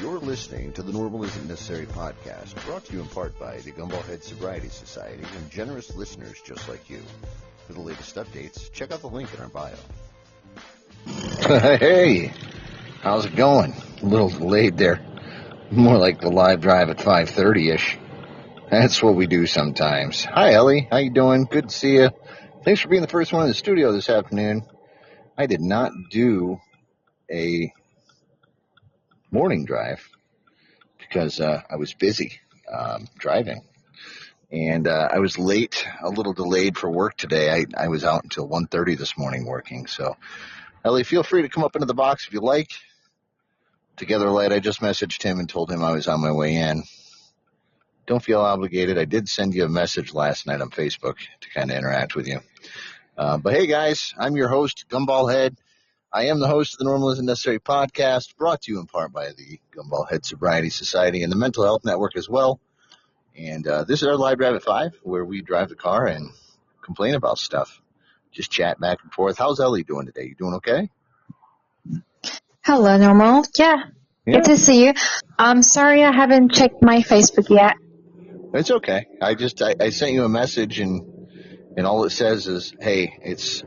You're listening to the Normal Isn't Necessary podcast, brought to you in part by the Gumball Head Sobriety Society and generous listeners just like you. For the latest updates, check out the link in our bio. Hey, how's it going? A little delayed there. More like the live drive at 5:30-ish. That's what we do sometimes. Hi, Ellie. How you doing? Good to see you. Thanks for being the first one in the studio this afternoon. I did not do a morning drive because I was busy driving. And I was late, a little delayed for work today. I was out until 1:30 this morning working. So, Ellie, feel free to come up into the box if you like. Together Light, I just messaged him and told him I was on my way in. Don't feel obligated. I did send you a message last night on Facebook to kind of interact with you. But hey, guys, I'm your host, Gumball Head. I am the host of the Normal Isn't Necessary podcast, brought to you in part by the Gumball Head Sobriety Society and the Mental Health Network as well. And this is our live drive at 5, where we drive the car and complain about stuff. Just chat back and forth. How's Ellie doing today? You doing okay? Hello, Normal. Yeah, good to see you. I'm sorry I haven't checked my Facebook yet. It's okay. I sent you a message, and all it says is, hey, it's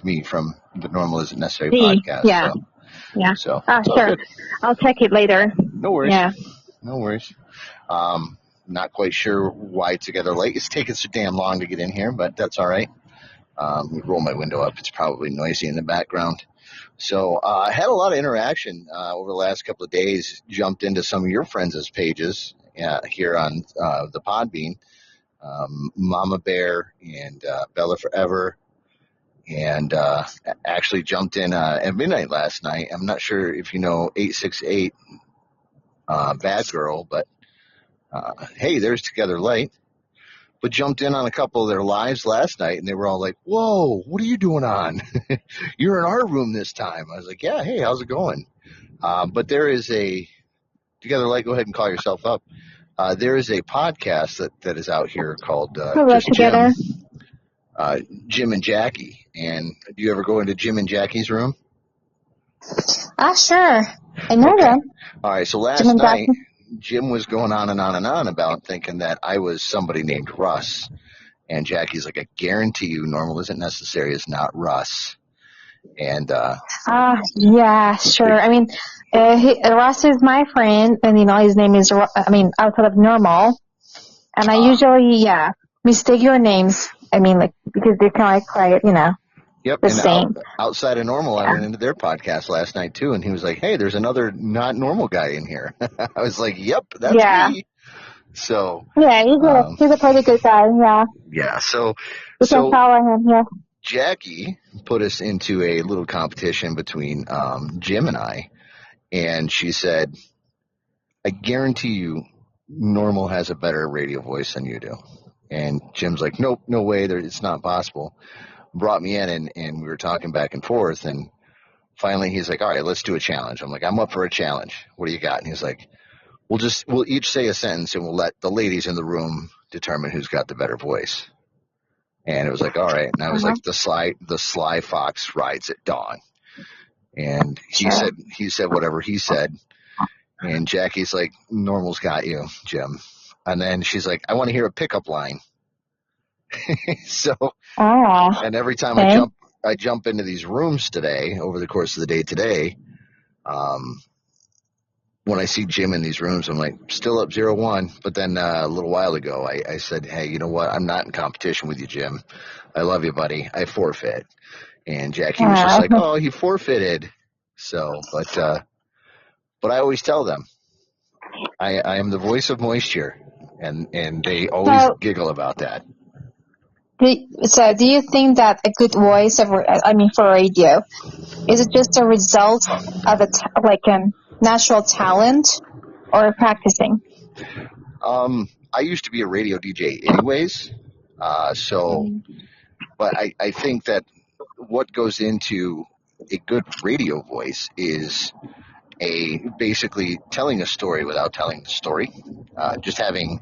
me from the Normal Isn't Necessary podcast. Yeah. So, yeah. So sure. good. I'll check it later. No worries. Yeah. No worries. Not quite sure why Together Light is taking so damn long to get in here, but that's all right. Let me roll my window up. It's probably noisy in the background. So I had a lot of interaction over the last couple of days. Jumped into some of your friends' pages here on the Podbean. Mama Bear and Bella Forever. And actually jumped in at midnight last night. I'm not sure if you know 868 Bad Girl, but hey, there's Together Light. But jumped in on a couple of their lives last night, and they were all like, whoa, what are you doing on? You're in our room this time. I was like, yeah, hey, how's it going? But there is Together Light, go ahead and call yourself up. There is a podcast that is out here called Just Together. Jim and Jackie. And do you ever go into Jim and Jackie's room? Sure. I know them. All right, so last night, Jim was going on and on and on about thinking that I was somebody named Russ. And Jackie's like, I guarantee you Normal Isn't Necessary is not Russ. And yeah, sure. I mean, Russ is my friend, and his name is, outside of Normal. And I usually, mistake your names. Because they're kind of quiet, Yep, the and same. Outside of Normal, I went into their podcast last night, too, and he was like, hey, there's another not normal guy in here. I was like, yep, that's me. So, yeah, he's a pretty good guy, yeah. Yeah, so You can follow him, yeah. Jackie put us into a little competition between Jim and I, and she said, I guarantee you Normal has a better radio voice than you do. And Jim's like, nope, no way, it's not possible. Brought me in, and we were talking back and forth, and finally he's like, all right, let's do a challenge. I'm like, I'm up for a challenge. What do you got? And he's like, we'll each say a sentence, and we'll let the ladies in the room determine who's got the better voice. And it was like, all right. And I was like, the sly fox rides at dawn. And he said whatever he said. And Jackie's like, Normal's got you, Jim. And then she's like, I want to hear a pickup line. So, and every time I jump into these rooms today, over the course of the day today, when I see Jim in these rooms, I'm like, still up 0-1. But then a little while ago, I said, hey, you know what? I'm not in competition with you, Jim. I love you, buddy. I forfeit. And Jackie was just like, oh, he forfeited. So, but I always tell them, I am the voice of moisture. And they always giggle about that. So do you think that a good voice, for radio, is it just a result of a natural talent or practicing? I used to be a radio DJ anyways. But I think that what goes into a good radio voice is basically telling a story without telling the story. Just having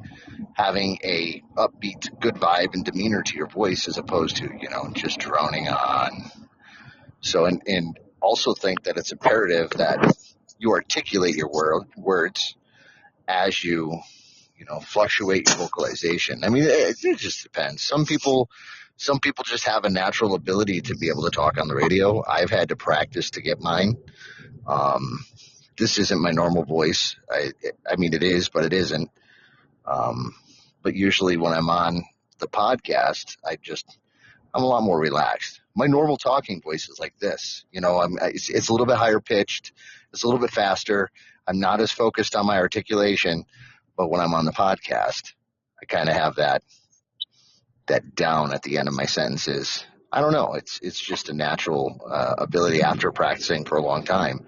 a upbeat, good vibe and demeanor to your voice as opposed to, just droning on. So, and also think that it's imperative that you articulate your words as you fluctuate your vocalization. I mean, it just depends. Some people just have a natural ability to be able to talk on the radio. I've had to practice to get mine. This isn't my normal voice. I mean, it is, but it isn't. But usually when I'm on the podcast, I'm a lot more relaxed. My normal talking voice is like this. It's a little bit higher pitched. It's a little bit faster. I'm not as focused on my articulation, but when I'm on the podcast, I kind of have that down at the end of my sentences. I don't know. It's just a natural ability after practicing for a long time.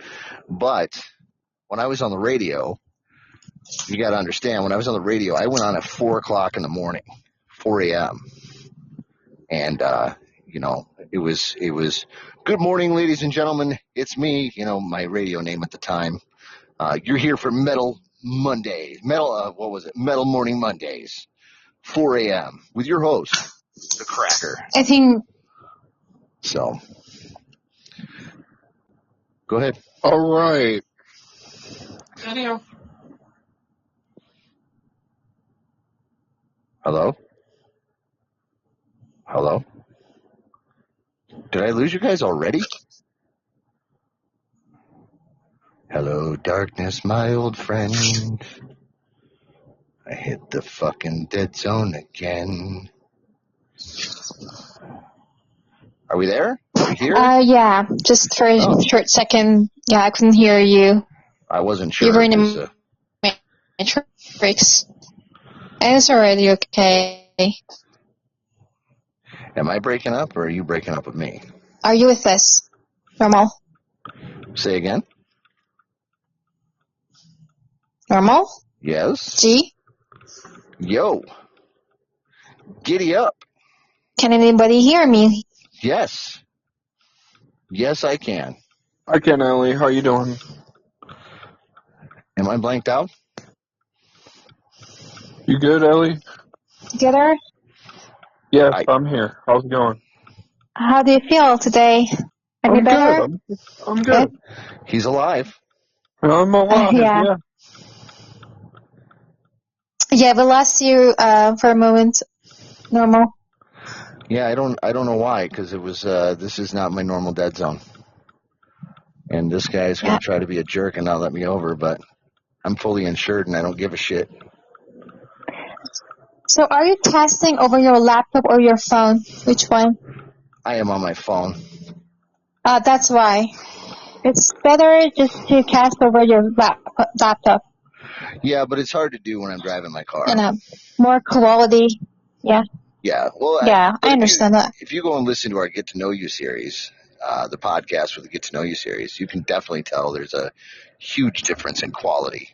But when I was on the radio, you got to understand, when I was on the radio, I went on at 4 o'clock in the morning, 4 a.m. And, it was good morning, ladies and gentlemen. It's me, my radio name at the time. You're here for Metal Mondays, Metal Morning Mondays, 4 a.m. with your host, the Cracker. I think. So, go ahead. All right. Hello? Hello? Did I lose you guys already? Hello, darkness, my old friend. I hit the fucking dead zone again. Are we there? Are we here? Yeah, just for a short second. Yeah, I couldn't hear you. I wasn't sure. You were in a matrix. It's already okay. Am I breaking up, or are you breaking up with me? Are you with us? Normal? Say again? Normal? Yes? G? Yo. Giddy up. Can anybody hear me? Yes. Yes, I can. I can, Ellie. How you doing? Am I blanked out? You good, Ellie? Together? Yes, I'm here. How's it going? How do you feel today? Are you better? Good. I'm good. He's alive. I'm alive. Yeah. Yeah, we lost you for a moment. Normal. Yeah, I don't know why, because it was this is not my normal dead zone, and this guy is gonna try to be a jerk and not let me over, but I'm fully insured and I don't give a shit. So, are you testing over your laptop or your phone? Which one? I am on my phone. That's why. It's better just to cast over your laptop. Yeah, but it's hard to do when I'm driving my car. More quality. Yeah. Yeah. Well. Yeah, I understand that. If you go and listen to our Get to Know You series, the podcast for the Get to Know You series, you can definitely tell there's a huge difference in quality,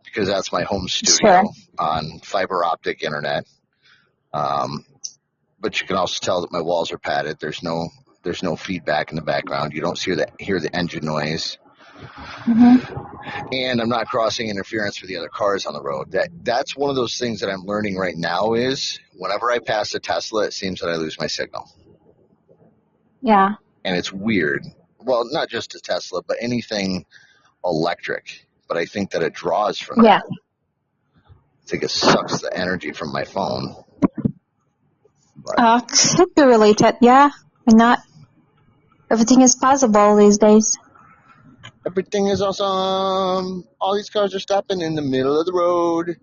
because that's my home studio on fiber optic internet. But you can also tell that my walls are padded. There's no feedback in the background. You don't hear the engine noise. Mm-hmm. And I'm not crossing interference with the other cars on the road. That's one of those things that I'm learning right now is whenever I pass a Tesla, it seems that I lose my signal. Yeah. And it's weird. Well, not just a Tesla, but anything electric. But I think that it draws from that. I think it sucks the energy from my phone. Could be related. Yeah. Why not? Everything is possible these days. Everything is awesome. All these cars are stopping in the middle of the road.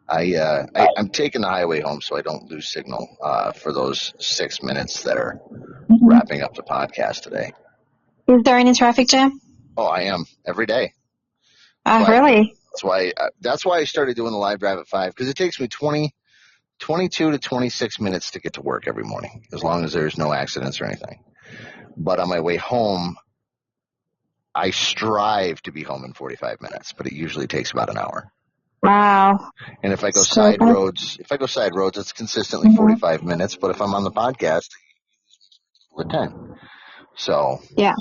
I'm taking the highway home so I don't lose signal for those 6 minutes that are wrapping up the podcast today. Is there any traffic jam? Oh, I am every day. Really? That's why I started doing the live drive at 5, because it takes me 22 to 26 minutes to get to work every morning, as long as there's no accidents or anything. But on my way home, I strive to be home in 45 minutes, but it usually takes about an hour. Wow. And if I go side roads, it's consistently 45 minutes. But if I'm on the podcast, it's 10. So yeah.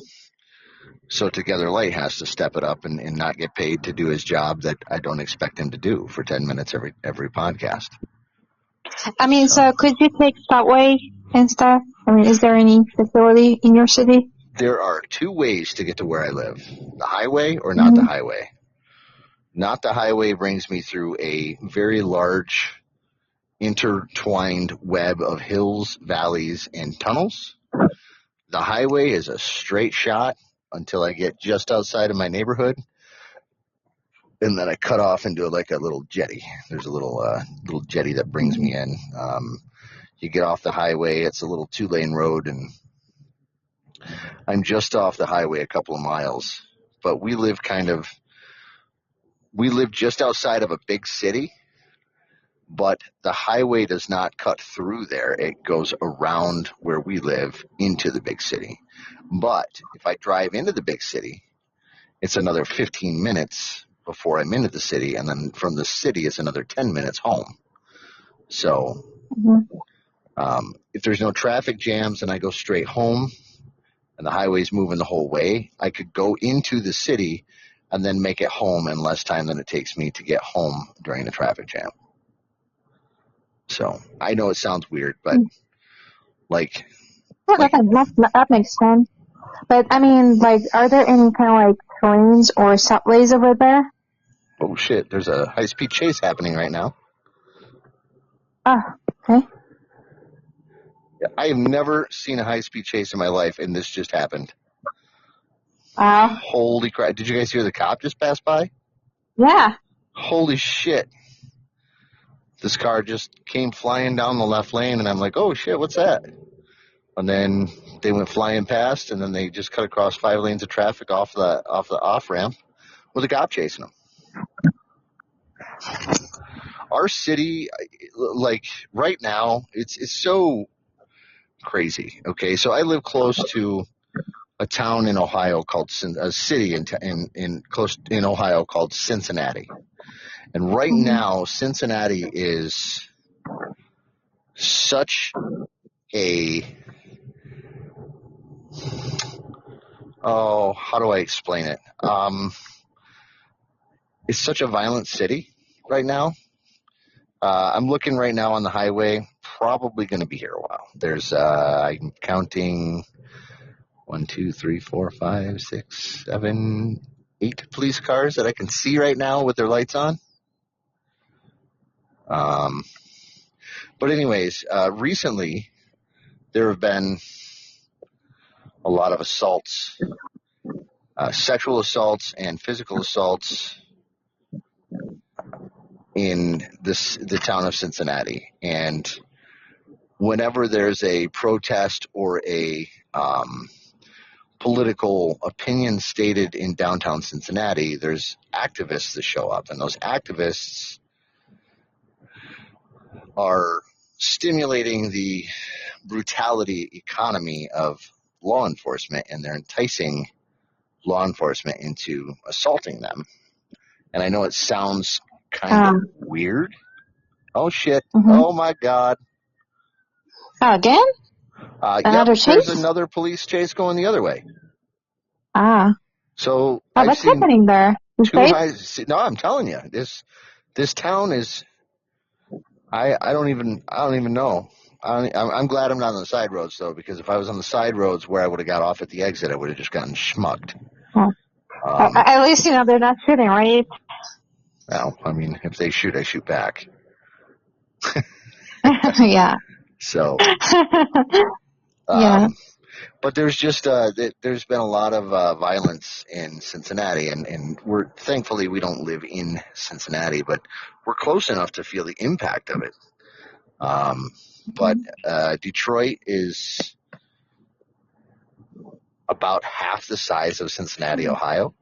So Together Light has to step it up and not get paid to do his job that I don't expect him to do for 10 minutes every podcast. I mean, so could you take subway and stuff? I mean, is there any facility in your city? There are two ways to get to where I live: the highway or not the highway. Not the highway brings me through a very large, intertwined web of hills, valleys, and tunnels. The highway is a straight shot until I get just outside of my neighborhood, and then I cut off into like a little jetty. There's a little jetty that brings me in. You get off the highway, it's a little 2-lane road, and I'm just off the highway a couple of miles. But we live just outside of a big city, but the highway does not cut through there. It goes around where we live into the big city. But if I drive into the big city, it's another 15 minutes before I'm into the city, and then from the city, it's another 10 minutes home. So if there's no traffic jams and I go straight home and the highway's moving the whole way, I could go into the city and then make it home in less time than it takes me to get home during the traffic jam. So I know it sounds weird, but that makes sense. But I mean, like, are there any kind of like trains or subways over there? Oh shit! There's a high-speed chase happening right now. Oh, okay. I have never seen a high-speed chase in my life, and this just happened. Holy crap! Did you guys hear the cop just pass by? Yeah. Holy shit! This car just came flying down the left lane, and I'm like, oh shit, what's that? And then they went flying past, and then they just cut across 5 lanes of traffic off the off-ramp with a cop chasing them. Our city, like right now, it's so crazy. Okay, so I live close to a town in Ohio called a city in Ohio called Cincinnati, and right now Cincinnati is such a how do I explain it? It's such a violent city right now. I'm looking right now on the highway, probably going to be here a while. There's, I'm counting 1, 2, 3, 4, 5, 6, 7, 8 police cars that I can see right now with their lights on. But anyways, recently there have been a lot of assaults, sexual assaults and physical assaults in the town of Cincinnati. And whenever there's a protest or a political opinion stated in downtown Cincinnati, there's activists that show up, and those activists are stimulating the brutality economy of law enforcement, and they're enticing law enforcement into assaulting them. And I know it sounds kind of weird. Oh shit. Oh my god. Again? Another chase? There's another police chase going the other way. So what's happening there? No, I'm telling you, this town is. I don't even know. I'm glad I'm not on the side roads though, because if I was on the side roads where I would have got off at the exit, I would have just gotten schmucked. At least they're not shooting, right? Well, I mean, if they shoot, I shoot back. Yeah. So. Yeah. But there's just there's been a lot of violence in Cincinnati, and thankfully we don't live in Cincinnati, but we're close enough to feel the impact of it. But Detroit is about half the size of Cincinnati, Ohio,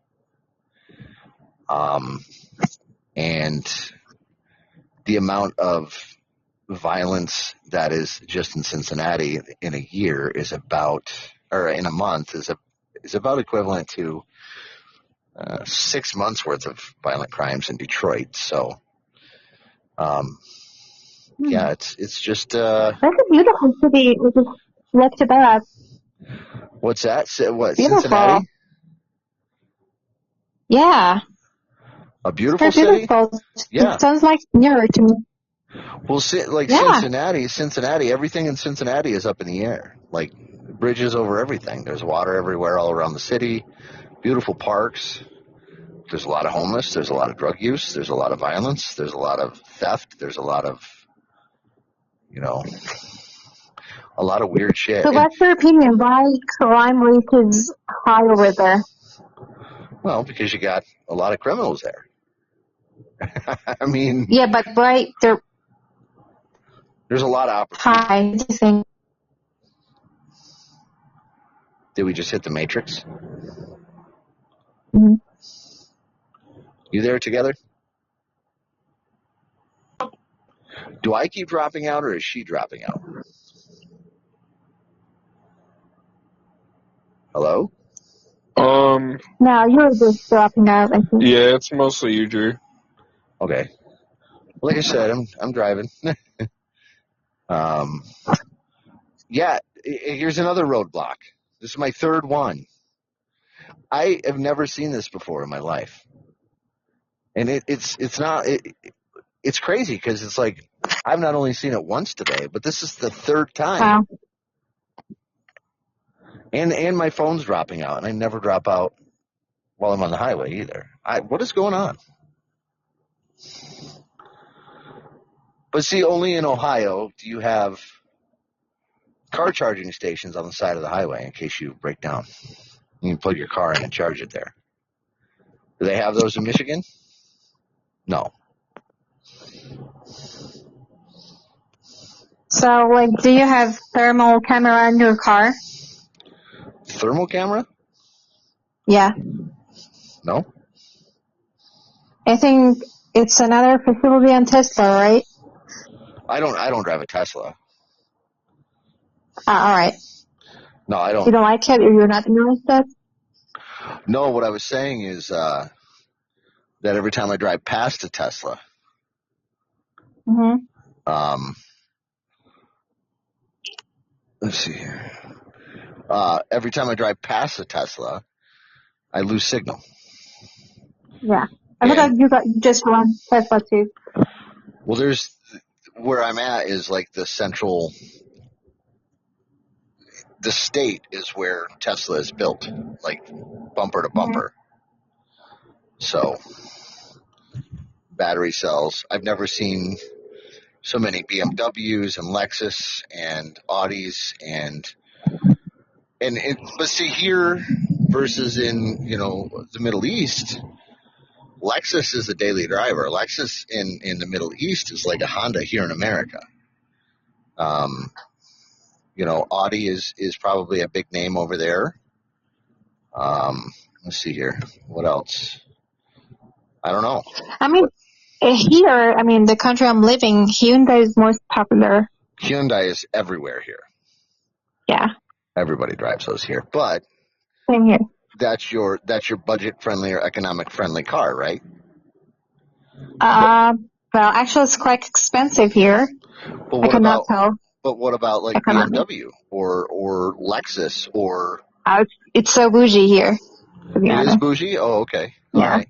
and the amount of violence that is just in Cincinnati in a year is about, or in a month is about equivalent to 6 months worth of violent crimes in Detroit. So, yeah, it's just. That's a beautiful city. Look to that. What's that? What? Beautiful. Cincinnati? Yeah. A beautiful city? Yeah. It sounds like nearer to me. Well, Cincinnati, everything in Cincinnati is up in the air. Like, bridges over everything. There's water everywhere all around the city, beautiful parks. There's a lot of homeless. There's a lot of drug use. There's a lot of violence. There's a lot of theft. There's a lot of, a lot of weird shit. So what's your opinion? Why crime rate is high over there? Well, because you got a lot of criminals there. I mean... Yeah, but why they're... There's a lot of opportunity. High, do you think? Did we just hit the Matrix? Mm-hmm. You there together? Do I keep dropping out or is she dropping out? Hello? No, you're just dropping out, I think. Yeah, it's mostly you, Drew. Okay. Like I said, I'm driving. Yeah, here's another roadblock. This is my third one. I have never seen this before in my life. And it's crazy because it's like I've not only seen it once today, but this is the third time. Wow. And my phone's dropping out, and I never drop out while I'm on the highway either. What is going on? But see, only in Ohio do you have car charging stations on the side of the highway in case you break down. You can plug your car in and charge it there. Do they have those in Michigan? No. So, like, do you have thermal camera in your car? Thermal camera? Yeah. No. I think it's another facility on Tesla, right? I don't drive a Tesla. All right. No, I don't. You don't like it, or you're not interested? No, what I was saying is that every time I drive past a Tesla, let's see here. Every time I drive past a Tesla, I lose signal. Yeah. I thought you just one Tesla too. Well, where I'm at is like the state is where Tesla is built, like bumper to bumper. So, battery cells. I've never seen so many BMWs and Lexus and Audis but see here versus in, the Middle East, Lexus is a daily driver. Lexus in the Middle East is like a Honda here in America. Audi is probably a big name over there. Let's see here. What else? I don't know. I mean, here, the country I'm living, Hyundai is most popular. Hyundai is everywhere here. Yeah. Everybody drives those here. But same here. That's your budget-friendly or economic-friendly car, right? Well, actually, it's quite expensive here. But I cannot tell. But what about like BMW or Lexus or? It's so bougie here. To be honest. It is bougie? Oh, okay. Yeah. All right.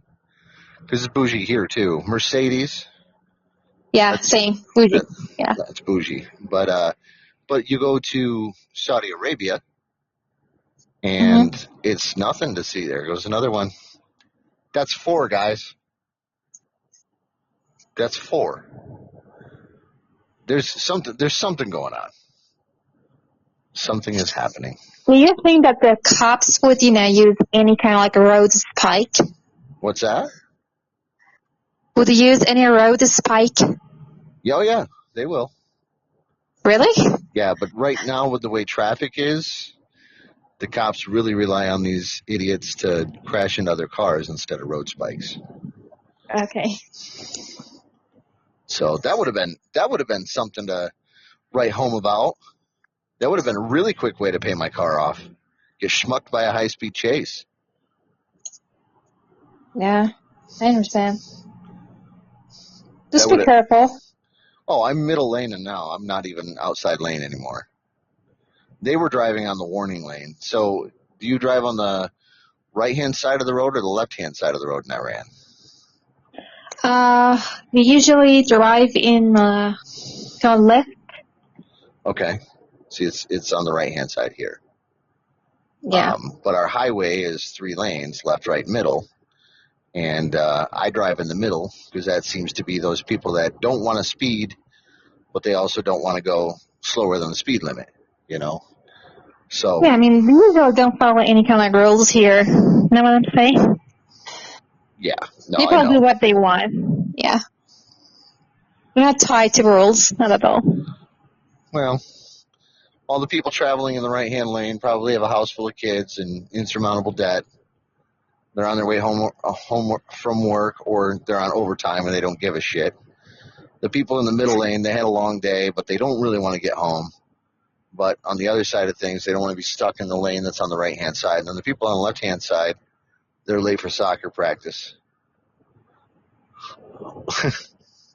Because it's bougie here too. Mercedes. Yeah, same bougie. Yeah. That's bougie. But you go to Saudi Arabia, and it's nothing to see. There goes another one. That's 4, guys. That's 4. There's something going on. Something is happening. Do you think that the cops would, use any kind of like road spike? What's that? Would they use any road spike? Oh, yeah, they will. Really? Yeah, but right now with the way traffic is, the cops really rely on these idiots to crash into other cars instead of road spikes. Okay. So that would have been something to write home about. That would have been a really quick way to pay my car off. Get schmucked by a high-speed chase. Yeah, I understand. Just be careful. Oh, I'm middle laning now. I'm not even outside lane anymore. They were driving on the warning lane. So do you drive on the right-hand side of the road or the left-hand side of the road in Iran? We usually drive in to the left. Okay. See, it's on the right-hand side here. Yeah. But our highway is 3 lanes, left, right, middle. And I drive in the middle because that seems to be those people that don't want to speed, but they also don't want to go slower than the speed limit, you know? So, Yeah, I mean, we usually don't follow any kind of rules here. You know what I'm saying? yeah. No, People I know. do what they want. Yeah. We're not tied to rules, not at all. Well, all the people traveling in the right-hand lane probably have a house full of kids and insurmountable debt. They're on their way home from work, or they're on overtime and they don't give a shit. The people in the middle lane, they had a long day, but they don't really want to get home. But on the other side of things, they don't want to be stuck in the lane that's on the right-hand side. And then the people on the left-hand side, they're late for soccer practice.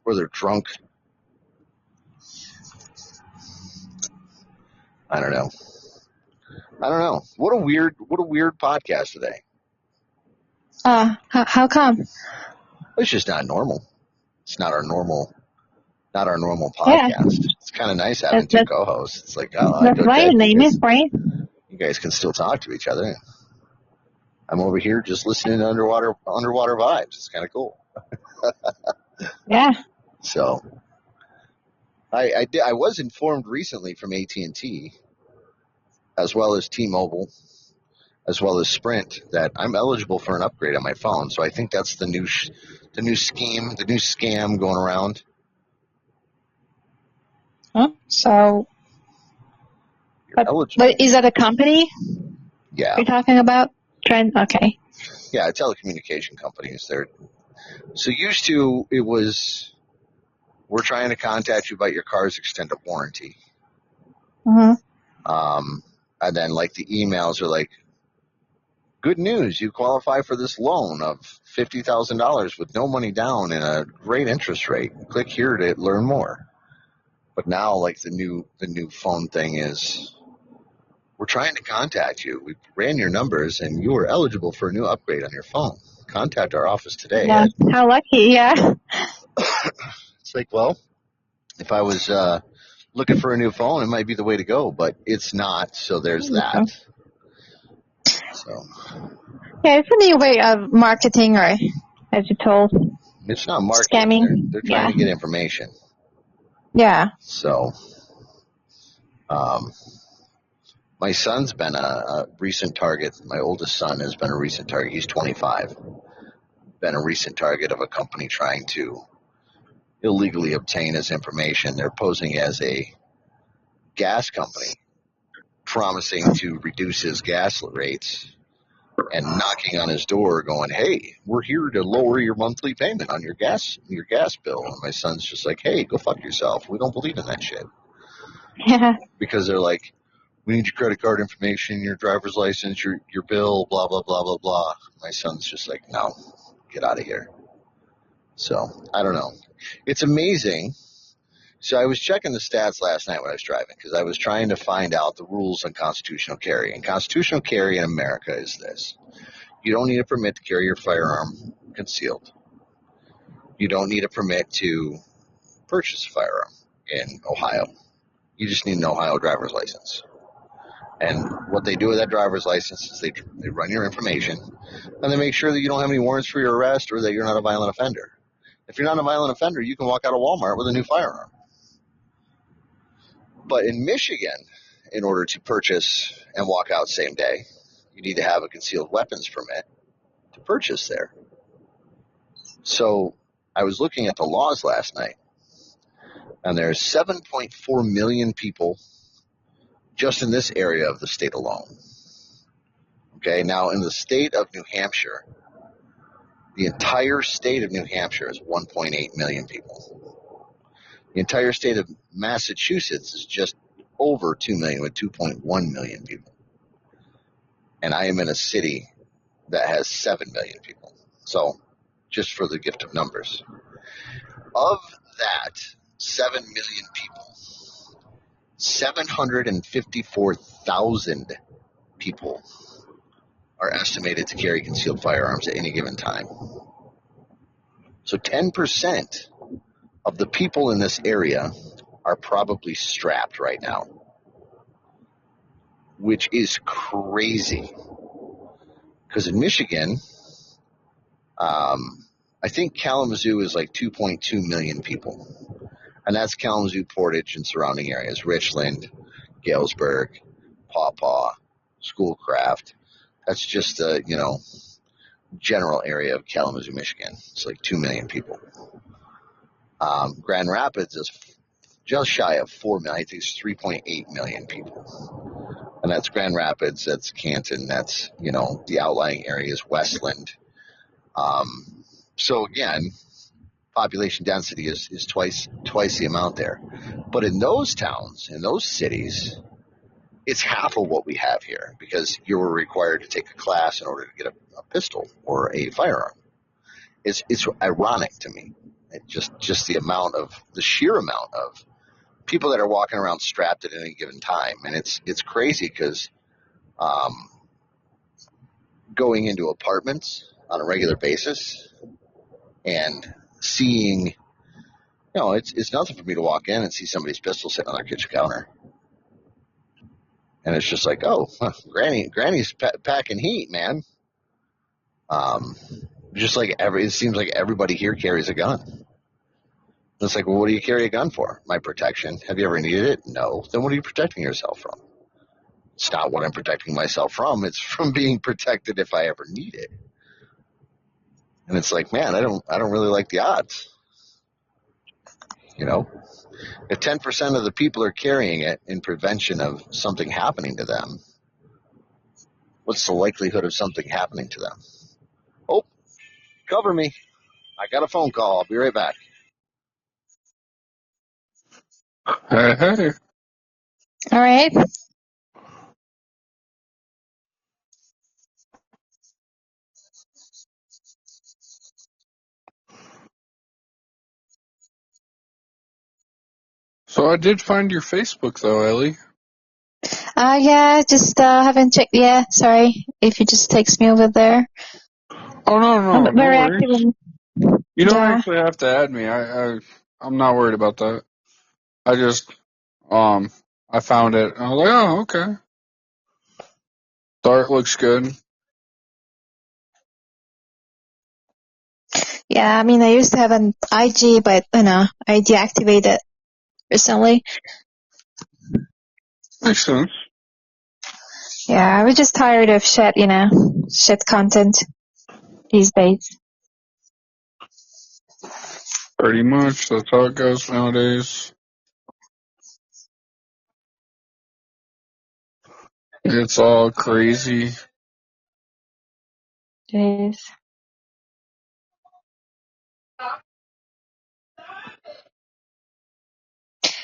Or they're drunk. I don't know. What a weird podcast today. How come? It's just not normal. It's not our normal podcast. Yeah. It's kind of nice having 2 co-hosts. It's like, oh, That's why you name it, right? You guys can still talk to each other. I'm over here just listening to underwater vibes. It's kind of cool. Yeah. So, I was informed recently from AT&T, as well as T-Mobile, as well as Sprint, that I'm eligible for an upgrade on my phone. So I think that's the new scheme, the new scam going around. Huh? So, eligible. but is that a company Yeah. you're talking about? Trend? Okay. Yeah, telecommunication companies. So used to, it was, we're trying to contact you about your car's extended warranty. Mm-hmm. And then like the emails are like, good news, you qualify for this loan of $50,000 with no money down and a great interest rate. Click here to learn more. But now, like the new phone thing is, we're trying to contact you. We ran your numbers, and you are eligible for a new upgrade on your phone. Contact our office today. Yeah. How lucky, yeah. It's like, well, if I was looking for a new phone, it might be the way to go, but it's not. So there's that. So. Yeah, it's a new way of marketing, or as you told. It's not marketing. Scamming. They're trying to get information. Yeah. So, my son's been a recent target. My oldest son has been a recent target. He's 25. Been a recent target of a company trying to illegally obtain his information. They're posing as a gas company, promising to reduce his gas rates and knocking on his door going, hey, we're here to lower your monthly payment on your gas bill. And my son's just like, hey, go fuck yourself. We don't believe in that shit. Yeah. Because they're like, we need your credit card information, your driver's license, your bill, blah, blah, blah, blah, blah. My son's just like, no, get out of here. So, I don't know. It's amazing. So I was checking the stats last night when I was driving because I was trying to find out the rules on constitutional carry. And constitutional carry in America is this. You don't need a permit to carry your firearm concealed. You don't need a permit to purchase a firearm in Ohio. You just need an Ohio driver's license. And what they do with that driver's license is they run your information and they make sure that you don't have any warrants for your arrest or that you're not a violent offender. If you're not a violent offender, you can walk out of Walmart with a new firearm. But in Michigan, in order to purchase and walk out same day, you need to have a concealed weapons permit to purchase there. So I was looking at the laws last night, and there's 7.4 million people just in this area of the state alone. Okay, now in the state of New Hampshire, the entire state of New Hampshire is 1.8 million people. The entire state of Massachusetts is just over 2 million with 2.1 million people. And I am in a city that has 7 million people. So just for the gift of numbers. Of that 7 million people, 754,000 people are estimated to carry concealed firearms at any given time. So 10% of the people in this area are probably strapped right now. which is crazy. Because in Michigan, I think Kalamazoo is like 2.2 million people. And that's Kalamazoo, Portage, and surrounding areas. Richland, Galesburg, Paw Paw, Schoolcraft. That's just the, general area of Kalamazoo, Michigan. It's like 2 million people. Grand Rapids is just shy of 4 million. I think it's 3.8 million people. And that's Grand Rapids, that's Canton, that's, the outlying areas, Westland. So again, population density is twice the amount there. But in those towns, in those cities, it's half of what we have here because you were required to take a class in order to get a pistol or a firearm. It's ironic to me. Just the sheer amount of people that are walking around strapped at any given time. And it's crazy because going into apartments on a regular basis and seeing, it's nothing for me to walk in and see somebody's pistol sitting on their kitchen counter. And it's just like, oh, Granny's packing heat, man. Just like it seems like everybody here carries a gun. It's like, well, what do you carry a gun for? My protection. Have you ever needed it? No. Then what are you protecting yourself from? It's not what I'm protecting myself from. It's from being protected if I ever need it. And it's like, man, I don't really like the odds. If 10% of the people are carrying it in prevention of something happening to them, what's the likelihood of something happening to them? Oh, cover me. I got a phone call. I'll be right back. Hey. All right. So I did find your Facebook, though, Ellie. Yeah, just haven't checked. Yeah, sorry. If you just text me over there. Oh, no I'm very worries. active. You don't Yeah. actually have to add me. I'm not worried about that. I just, I found it. I was like, oh, okay. Thought it looks good. Yeah, I mean, I used to have an IG, but, I deactivated it recently. Makes sense. Yeah, I was just tired of shit content these days. Pretty much. That's how it goes nowadays. It's all crazy. Jeez.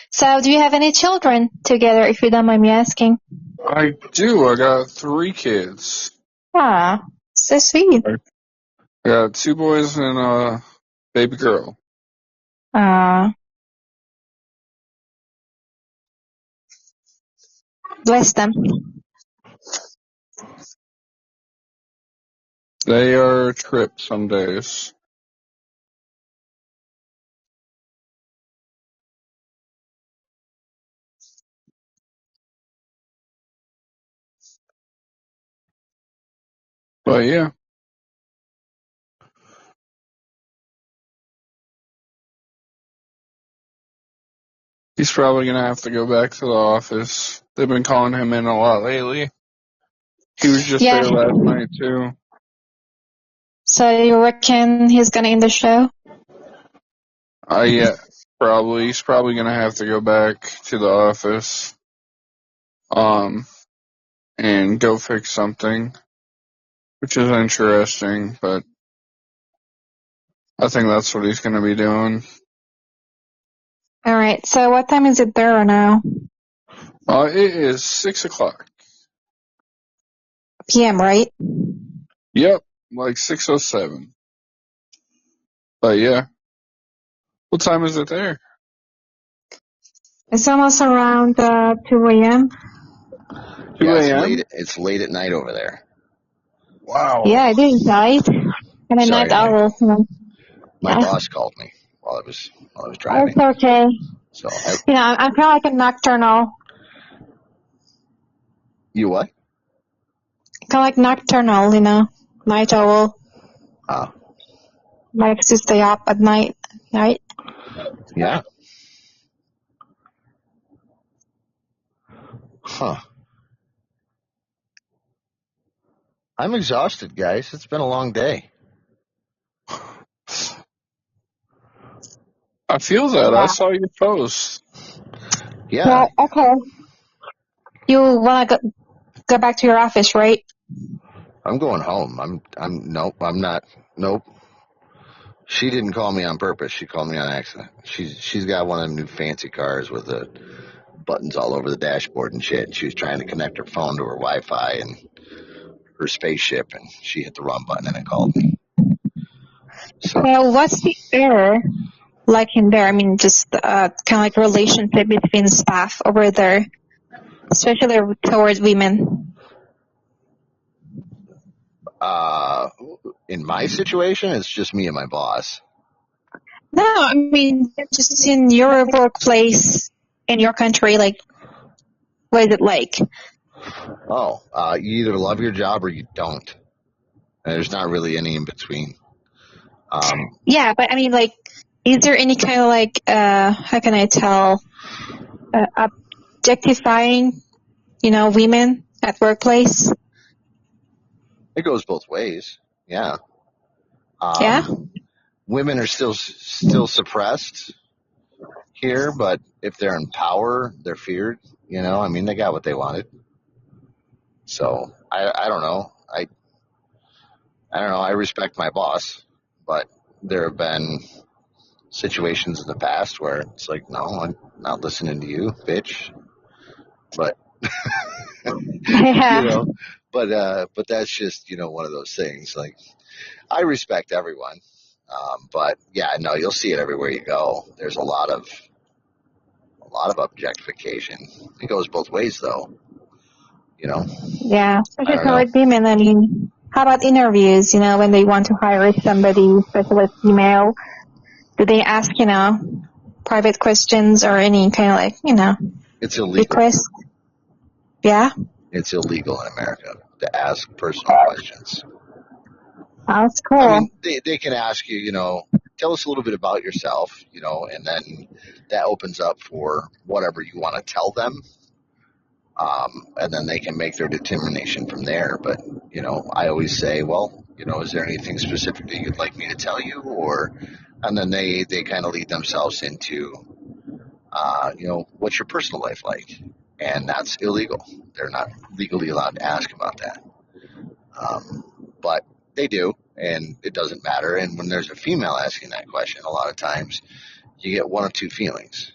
So, do you have any children together, if you don't mind me asking? I do. I got 3 kids. Ah, so sweet. I got 2 boys and a baby girl. Ah, bless them. They are a trip some days. But yeah. He's probably going to have to go back to the office. They've been calling him in a lot lately. He was just there last night, too. So you reckon he's gonna end the show? Yeah, probably. He's probably going to have to go back to the office and go fix something, which is interesting, but I think that's what he's going to be doing. All right. So what time is it there now? It is 6 o'clock. PM, right? Yep, like 6:07. But yeah. What time is it there? It's almost around 2 a.m. 2 Yeah, a.m.? it's late at night over there. Wow. Yeah, it is, right? And a Sorry, night owl. My boss called me while I was driving. It's okay. So I feel like a nocturnal. You what? Kind of like nocturnal, night owl. Likes to stay up at night, right? Yeah. Huh. I'm exhausted, guys. It's been a long day. I feel that. I saw your post. Yeah. Well, okay. You want to go back to your office, right? I'm going home. Nope, I'm not. Nope. She didn't call me on purpose. She called me on accident. She's got one of them new fancy cars with the buttons all over the dashboard and shit. And she was trying to connect her phone to her Wi-Fi and her spaceship, and she hit the wrong button and it called me. So, what's the error like in there? I mean, just kind of like relationship between staff over there, especially towards women. in my situation, it's just me and my boss. No, I mean, just in your workplace, in your country, like, what is it like? Oh, you either love your job or you don't. And there's not really any in between. Yeah, but I mean, like, is there any kind of like, how can I tell, objectifying, women at workplace? It goes both ways. Yeah. Yeah? Women are still suppressed here, but if they're in power, they're feared. I mean, they got what they wanted. So I don't know. I don't know. I respect my boss, but there have been situations in the past where it's like, no, I'm not listening to you, bitch. But Yeah. but that's just one of those things. Like, I respect everyone, but yeah, no, you'll see it everywhere you go. There's a lot of objectification. It goes both ways, though. Yeah, especially toward women. I mean, how about interviews? When they want to hire somebody, especially female, do they ask, private questions or any kind of like, it's illegal. Request? Yeah? It's illegal in America to ask personal questions. That's cool. I mean, they can ask you, tell us a little bit about yourself, and then that opens up for whatever you want to tell them. And then they can make their determination from there. But, I always say, well, is there anything specific that you'd like me to tell you? And then they kind of lead themselves into, what's your personal life like? And that's illegal. They're not legally allowed to ask about that. But they do, and it doesn't matter. And when there's a female asking that question, a lot of times you get one of two feelings.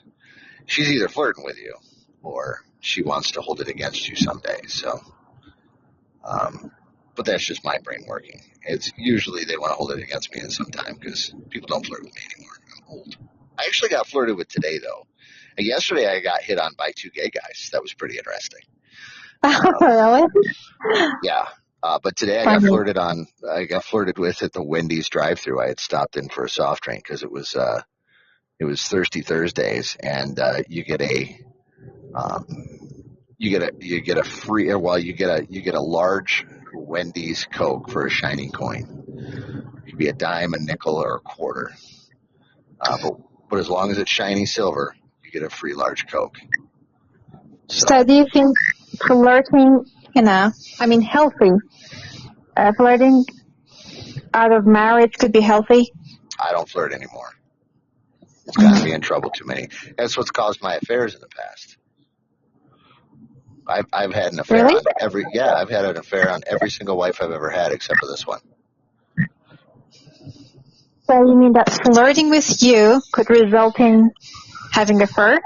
She's either flirting with you or she wants to hold it against you someday. So, but that's just my brain working. It's usually they want to hold it against me in some time because people don't flirt with me anymore. I'm old. I actually got flirted with today, though. And yesterday I got hit on by two gay guys. That was pretty interesting. Really? Yeah. But today I got flirted with at the Wendy's drive-thru. I had stopped in for a soft drink because it was Thirsty Thursdays, and you get a large Wendy's Coke for a shiny coin. It could be a dime, a nickel, or a quarter. But as long as it's shiny silver, you get a free large Coke. So do you think flirting, healthy, flirting out of marriage could be healthy? I don't flirt anymore. It's gotten me in trouble too many. That's what's caused my affairs in the past. I've had an affair really? on I've had an affair on every single wife I've ever had except for this one. So you mean that flirting with you could result in having an affair?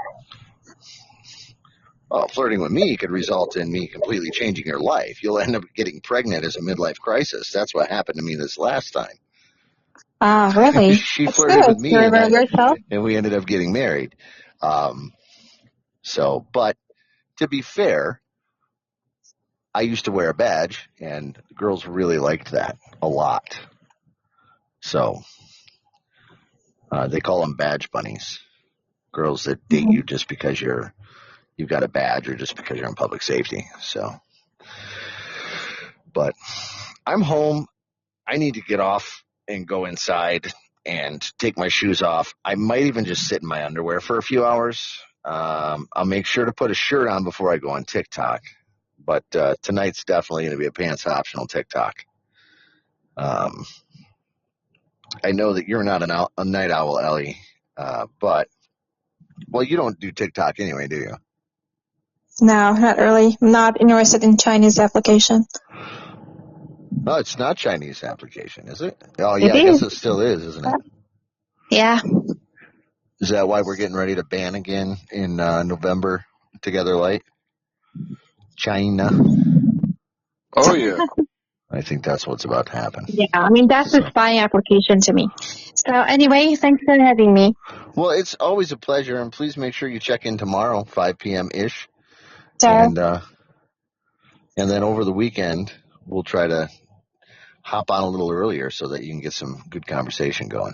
Well, flirting with me could result in me completely changing your life. You'll end up getting pregnant as a midlife crisis. That's what happened to me this last time. Ah, really? She flirted with me, yourself? and we ended up getting married. But to be fair, I used to wear a badge, and girls really liked that a lot. So they call them badge bunnies. Girls that date you just because you've got a badge or just because you're in public safety. So But I'm home. I need to get off and go inside and take my shoes off. I might even just sit in my underwear for a few hours. I'll make sure to put a shirt on before I go on TikTok. But tonight's definitely going to be a pants optional TikTok. I know that you're not a night owl, Ellie, but, well, you don't do TikTok anyway, do you? No, not really. I'm not interested in Chinese application. No, it's not Chinese application, is it? Oh, It yeah, I guess is. it still is, isn't it? Yeah. Is that why we're getting ready to ban again in November, Together Light? China. Oh, yeah. I think that's what's about to happen. Yeah, I mean, that's a spy application to me. So anyway, thanks for having me. Well, it's always a pleasure, and please make sure you check in tomorrow, 5 p.m.-ish. So, And then over the weekend, we'll try to hop on a little earlier so that you can get some good conversation going.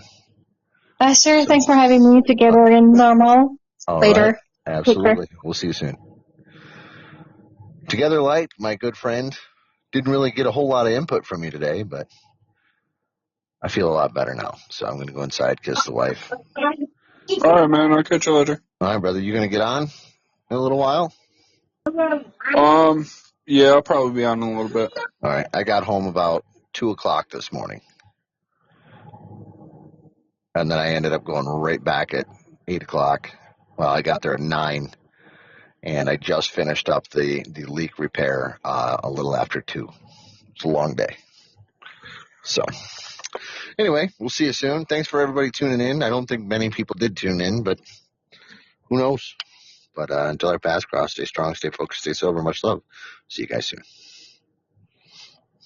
sure, thanks for having me together in normal All later. Right. Absolutely. We'll see you soon. Together Light, my good friend, didn't really get a whole lot of input from you today, but I feel a lot better now. So I'm going to go inside, kiss the wife. All right, man. I'll catch you later. All right, brother. You going to get on in a little while? Yeah, I'll probably be on in a little bit. All right. I got home about 2 o'clock this morning. And then I ended up going right back at 8 o'clock. Well, I got there at 9. And I just finished up the leak repair a little after 2. It's a long day. So, anyway, we'll see you soon. Thanks for everybody tuning in. I don't think many people did tune in, but who knows? But until our paths cross, stay strong, stay focused, stay sober. Much love. See you guys soon.